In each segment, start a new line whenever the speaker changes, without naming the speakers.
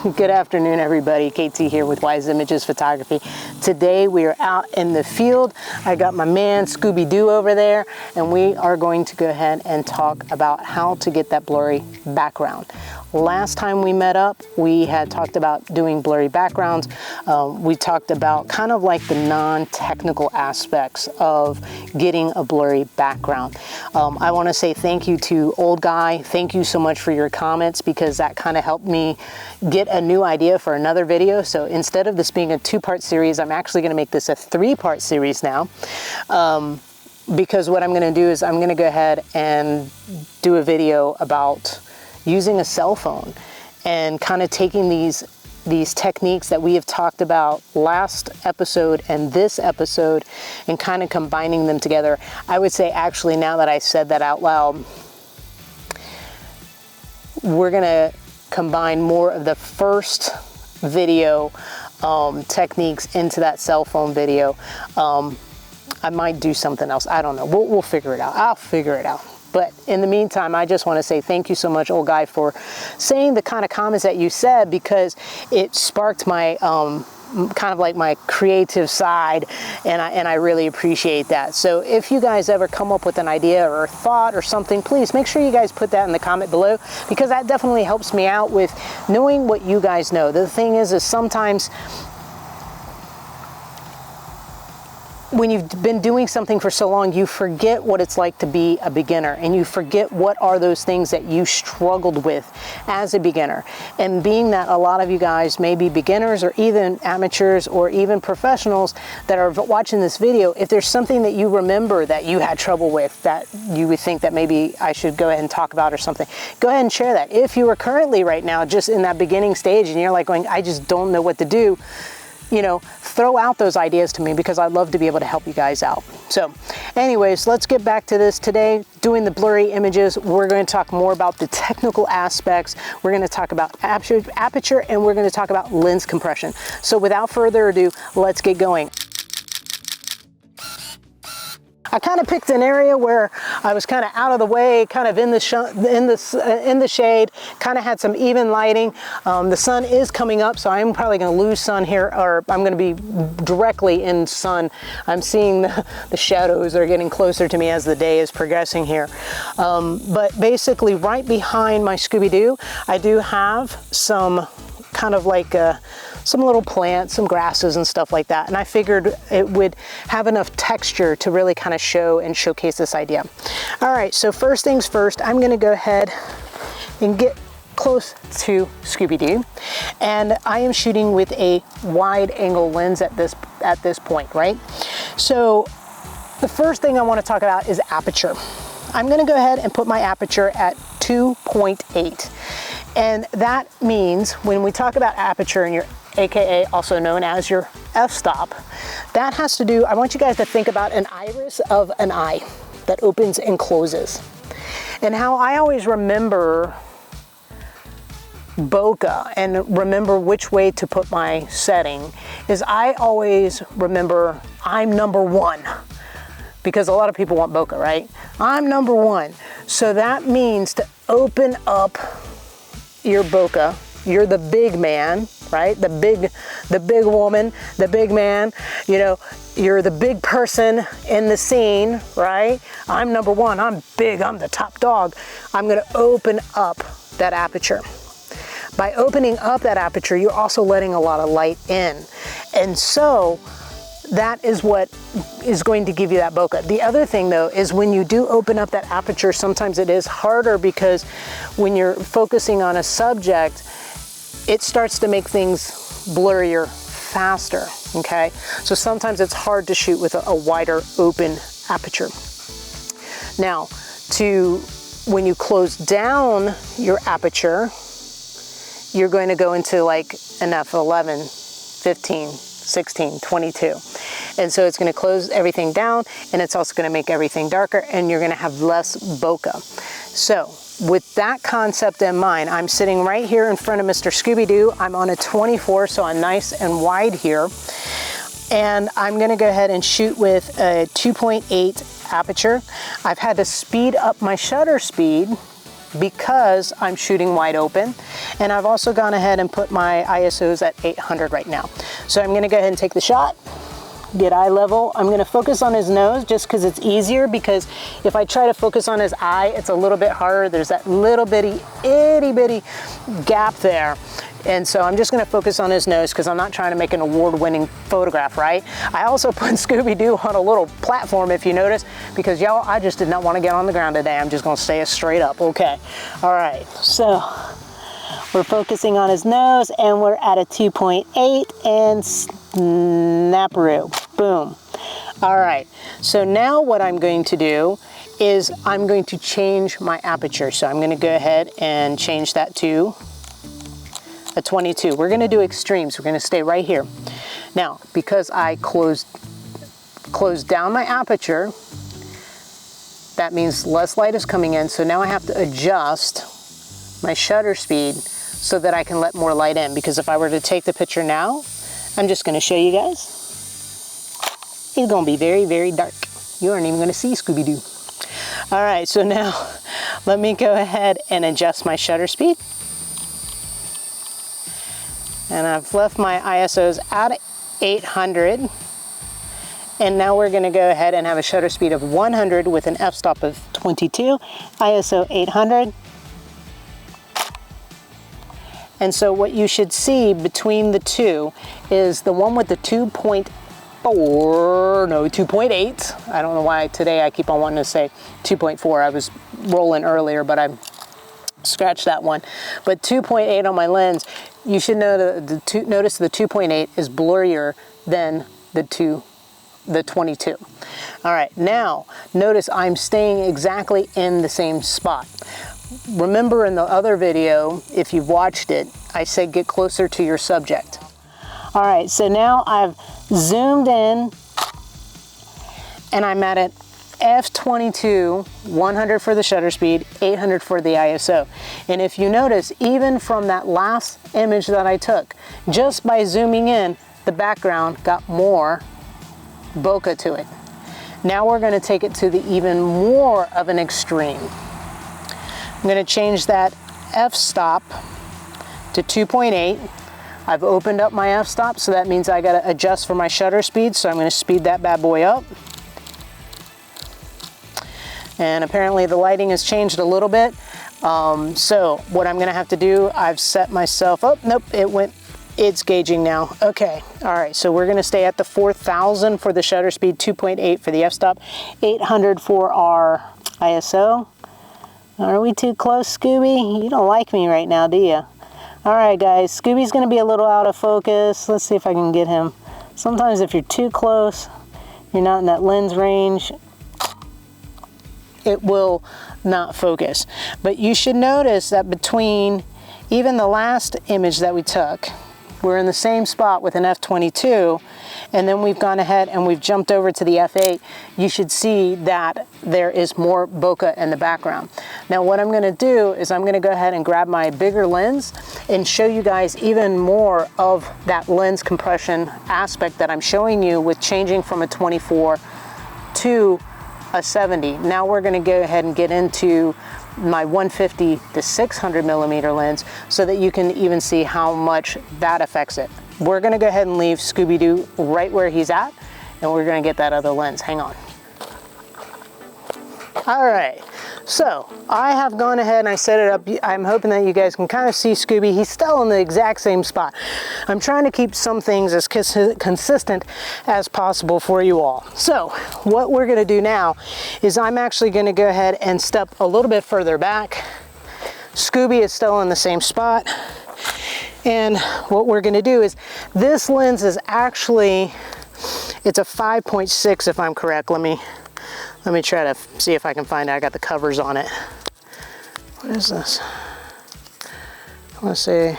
Good afternoon, everybody. KT here with Wise Images Photography. Today we are out in the field. I got my man Scooby-Doo over there, and we are going to go ahead and talk about how to get that blurry background. Last time we met up, we had talked about doing blurry backgrounds. We talked about kind of like the non-technical aspects of getting a blurry background. I want to say thank you to Old Guy. Thank you so much for your comments, because that kind of helped me get a new idea for another video. So instead of this being a two-part series, I'm actually going to make this a three-part series now. Because what I'm going to do is I'm going to go ahead and do a video about using a cell phone and kind of taking these techniques that we have talked about last episode and this episode and kind of combining them together. I would say, actually, now that I said that out loud, we're going to combine more of the first video techniques into that cell phone video. I might do something else. I don't know. We'll figure it out. I'll figure it out. But in the meantime, I just want to say thank you so much, Old Guy, for saying the kind of comments that you said, because it sparked my kind of like my creative side, and I really appreciate that. So if you guys ever come up with an idea or a thought or something, please make sure you guys put that in the comment below, because that definitely helps me out with knowing what you guys know. The thing is sometimes when you've been doing something for so long, you forget what it's like to be a beginner, and you forget what are those things that you struggled with as a beginner. And being that a lot of you guys may be beginners or even amateurs or even professionals that are watching this video, if there's something that you remember that you had trouble with that you would think that maybe I should go ahead and talk about or something, go ahead and share that. If you are currently right now just in that beginning stage and you're like going, I just don't know what to do, you know, throw out those ideas to me, because I'd love to be able to help you guys out. So anyways, let's get back to this. Today, doing the blurry images, we're going to talk more about the technical aspects. We're going to talk about aperture, and we're going to talk about lens compression. So without further ado, let's get going. I kind of picked an area where I was kind of out of the way, kind of in the shade, kind of had some even lighting. The sun is coming up, so I'm probably going to lose sun here, or I'm going to be directly in sun. I'm seeing the shadows are getting closer to me as the day is progressing here. But basically, right behind my Scooby-Doo, I do have some kind of like some little plants, some grasses and stuff like that. And I figured it would have enough texture to really kind of show and showcase this idea. All right, so first things first, I'm gonna go ahead and get close to Scooby-Doo. And I am shooting with a wide angle lens at this point, right? So the first thing I want to talk about is aperture. I'm gonna go ahead and put my aperture at 2.8. And that means when we talk about aperture in your AKA also known as your f-stop, that has to do, I want you guys to think about an iris of an eye that opens and closes. And how I always remember bokeh and remember which way to put my setting is I always remember I'm number one, because a lot of people want bokeh, right? I'm number one. So that means to open up your bokeh, you're the big man, right? The big woman, the big man, you know, you're the big person in the scene, right? I'm number one, I'm big, I'm the top dog. I'm gonna open up that aperture. By opening up that aperture, you're also letting a lot of light in. And so that is what is going to give you that bokeh. The other thing though is when you do open up that aperture, sometimes it is harder, because when you're focusing on a subject, it starts to make things blurrier faster, okay? So sometimes it's hard to shoot with a wider open aperture. Now, when you close down your aperture, you're going to go into like an f11, 15, 16, 22. And so it's going to close everything down, and it's also going to make everything darker, and you're going to have less bokeh. So with that concept in mind, I'm sitting right here in front of Mr. Scooby-Doo. I'm on a 24, so I'm nice and wide here. And I'm going to go ahead and shoot with a 2.8 aperture. I've had to speed up my shutter speed because I'm shooting wide open. And I've also gone ahead and put my ISOs at 800 right now. So I'm gonna go ahead and take the shot, get eye level. I'm gonna focus on his nose just because it's easier, because if I try to focus on his eye, it's a little bit harder. There's that little bitty, itty bitty gap there. And so I'm just gonna focus on his nose because I'm not trying to make an award-winning photograph, right? I also put Scooby-Doo on a little platform, if you notice, because y'all, I just did not want to get on the ground today. I'm just gonna stay straight up, okay. All right, so we're focusing on his nose and we're at a 2.8 and snapperoo, boom. All right, so now what I'm going to do is I'm going to change my aperture. So I'm gonna go ahead and change that to a 22. We're gonna do extremes. We're gonna stay right here. Now, because I closed down my aperture, that means less light is coming in. So now I have to adjust my shutter speed so that I can let more light in. Because if I were to take the picture now, I'm just gonna show you guys. It's gonna be very, very dark. You aren't even gonna see Scooby-Doo. All right, so now let me go ahead and adjust my shutter speed. And I've left my ISOs at 800. And now we're gonna go ahead and have a shutter speed of 100 with an f-stop of 22, ISO 800. And so what you should see between the two is the one with the 2.8. I don't know why today I keep on wanting to say 2.4. I was rolling earlier, but I scratched that one. But 2.8 on my lens, you should know notice the 2.8 is blurrier than the 22. All right, now notice I'm staying exactly in the same spot. Remember in the other video, if you've watched it, I said get closer to your subject. All right, so now I've zoomed in and I'm at an f22, 100 for the shutter speed, 800 for the ISO. And if you notice, even from that last image that I took, just by zooming in, the background got more bokeh to it. Now we're gonna take it to the even more of an extreme. I'm gonna change that f-stop to 2.8. I've opened up my f-stop, so that means I gotta adjust for my shutter speed, so I'm gonna speed that bad boy up. And apparently the lighting has changed a little bit. So what I'm gonna have to do, I've set myself up, nope, it's gauging now. Okay, all right, so we're gonna stay at the 4000 for the shutter speed, 2.8 for the f-stop, 800 for our ISO. Are we too close, Scooby? You don't like me right now, do you? All right, guys, Scooby's gonna be a little out of focus. Let's see if I can get him. Sometimes if you're too close, you're not in that lens range, it will not focus. But you should notice that between even the last image that we took, we're in the same spot with an f22, and then we've gone ahead and we've jumped over to the f8. You should see that there is more bokeh in the background. Now what I'm gonna do is I'm gonna go ahead and grab my bigger lens and show you guys even more of that lens compression aspect that I'm showing you with changing from a 24 to a 70. Now we're gonna go ahead and get into my 150 to 600 millimeter lens so that you can even see how much that affects it. We're gonna go ahead and leave Scooby-Doo right where he's at, and we're gonna get that other lens. Hang on. All right, so I have gone ahead and I set it up. I'm hoping that you guys can kind of see Scooby. He's still in the exact same spot. I'm trying to keep some things as consistent as possible for you all. So what we're gonna do now is I'm actually gonna go ahead and step a little bit further back. Scooby is still in the same spot. And what we're gonna do is, this lens is actually, it's a 5.6 if I'm correct. Let me try to see if I can find it. I got the covers on it. What is this? I want to say,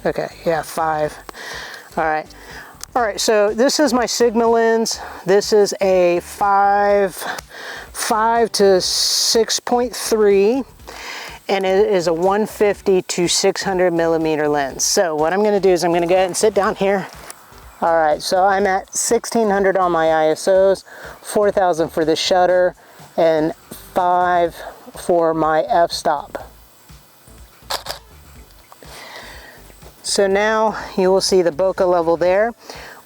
okay, yeah, 5. All right. All right, so this is my Sigma lens. This is a 5 to 6.3, and it is a 150 to 600 millimeter lens. So what I'm gonna do is I'm gonna go ahead and sit down here. All right, so I'm at 1600 on my ISOs, 4000 for the shutter, and 5 for my f-stop. So now you will see the bokeh level there.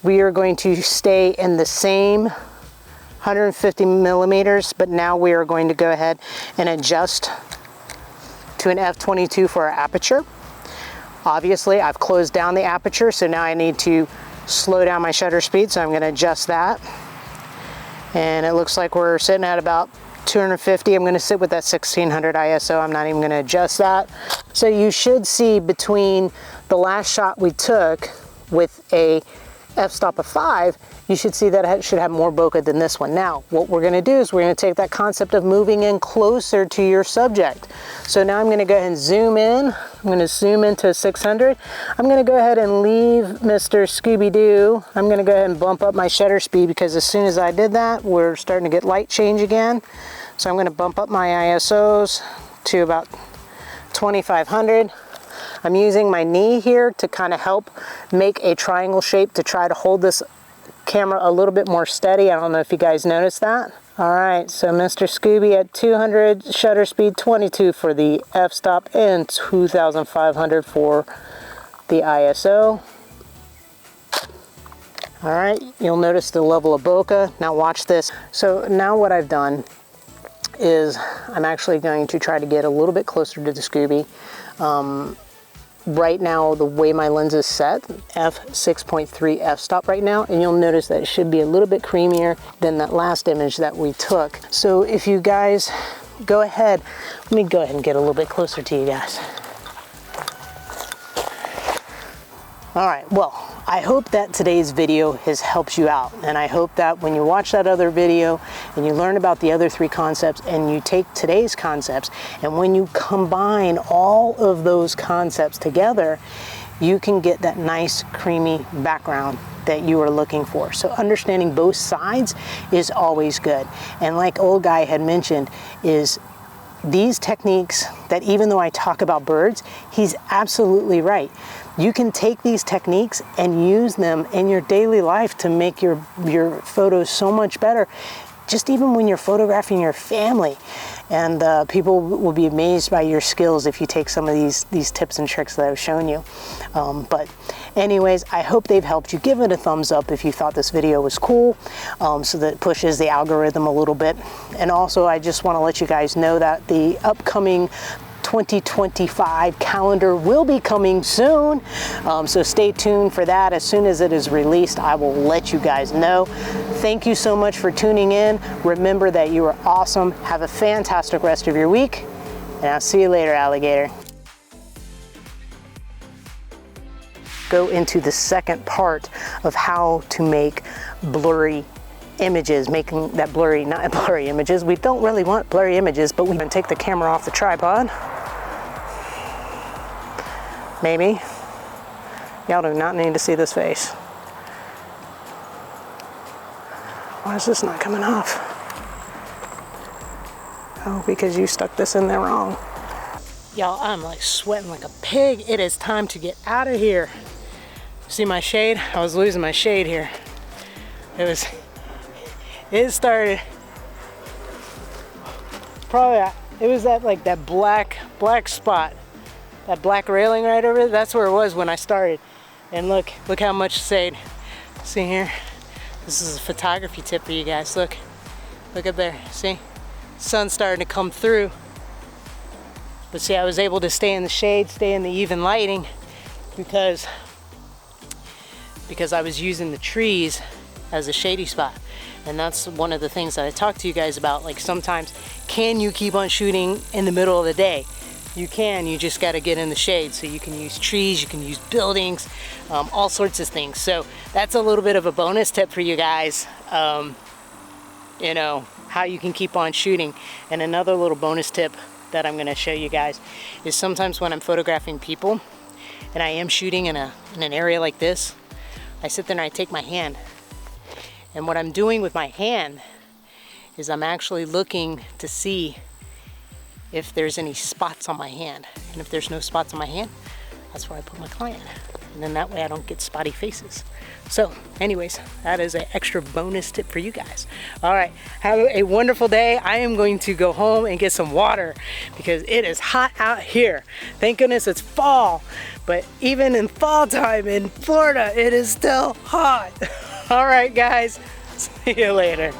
We are going to stay in the same 150 millimeters, but now we are going to go ahead and adjust to an f/22 for our aperture. Obviously, I've closed down the aperture, so now I need to slow down my shutter speed, so I'm going to adjust that. And it looks like we're sitting at about 250. I'm going to sit with that 1600 ISO. I'm not even going to adjust that. So you should see between the last shot we took with a f-stop of 5, you should see that it should have more bokeh than this one. Now, what we're going to do is we're going to take that concept of moving in closer to your subject. So now I'm going to go ahead and zoom in. I'm going to zoom into 600. I'm going to go ahead and leave Mr. Scooby-Doo. I'm going to go ahead and bump up my shutter speed because as soon as I did that, we're starting to get light change again. So I'm going to bump up my ISOs to about 2500. I'm using my knee here to kind of help make a triangle shape to try to hold this camera a little bit more steady. I don't know if you guys noticed that. All right, so Mr. Scooby at 200 shutter speed, 22 for the f-stop, and 2500 for the ISO. All right, you'll notice the level of bokeh. Now watch this. So now what I've done is I'm actually going to try to get a little bit closer to the Scooby. Right now, the way my lens is set, f6.3 f-stop right now, and you'll notice that it should be a little bit creamier than that last image that we took. So if you guys go ahead, let me go ahead and get a little bit closer to you guys. All right, well, I hope that today's video has helped you out, and I hope that when you watch that other video and you learn about the other 3 concepts and you take today's concepts, and when you combine all of those concepts together, you can get that nice creamy background that you are looking for. So understanding both sides is always good. And like old guy had mentioned, is these techniques that even though I talk about birds, he's absolutely right. You can take these techniques and use them in your daily life to make your photos so much better, just even when you're photographing your family. And people will be amazed by your skills if you take some of these tips and tricks that I've shown you. But anyways, I hope they've helped you. Give it a thumbs up if you thought this video was cool, so that it pushes the algorithm a little bit. And also, I just want to let you guys know that the upcoming 2025 calendar will be coming soon, so stay tuned for that. As soon as it is released, I will let you guys know. Thank you so much for tuning in. Remember that you are awesome. Have a fantastic rest of your week, and I'll see you later, alligator. Go into the second part of how to make blurry images, making that blurry, not blurry images. We don't really want blurry images, but we can take the camera off the tripod. Maybe. Y'all do not need to see this face. Why is this not coming off? Oh, because you stuck this in there wrong. Y'all, I'm like sweating like a pig. It is time to get out of here. See my shade? I was losing my shade here. It started probably, it was that black spot, that black railing right over there. That's where it was when I started. And look how much shade. See here? This is a photography tip for you guys. Look up there. See? Sun's starting to come through. But see, I was able to stay in the shade, stay in the even lighting because I was using the trees as a shady spot. And that's one of the things that I talk to you guys about. Like, sometimes, can you keep on shooting in the middle of the day? You can, you just gotta get in the shade. So you can use trees, you can use buildings, all sorts of things. So that's a little bit of a bonus tip for you guys, you know, how you can keep on shooting. And another little bonus tip that I'm gonna show you guys is sometimes when I'm photographing people and I am shooting in an area like this, I sit there and I take my hand. And what I'm doing with my hand is I'm actually looking to see if there's any spots on my hand. And if there's no spots on my hand, that's where I put my client. And then that way I don't get spotty faces. So anyways, that is an extra bonus tip for you guys. All right, have a wonderful day. I am going to go home and get some water because it is hot out here. Thank goodness it's fall, but even in fall time in Florida, it is still hot. All right, guys, see you later.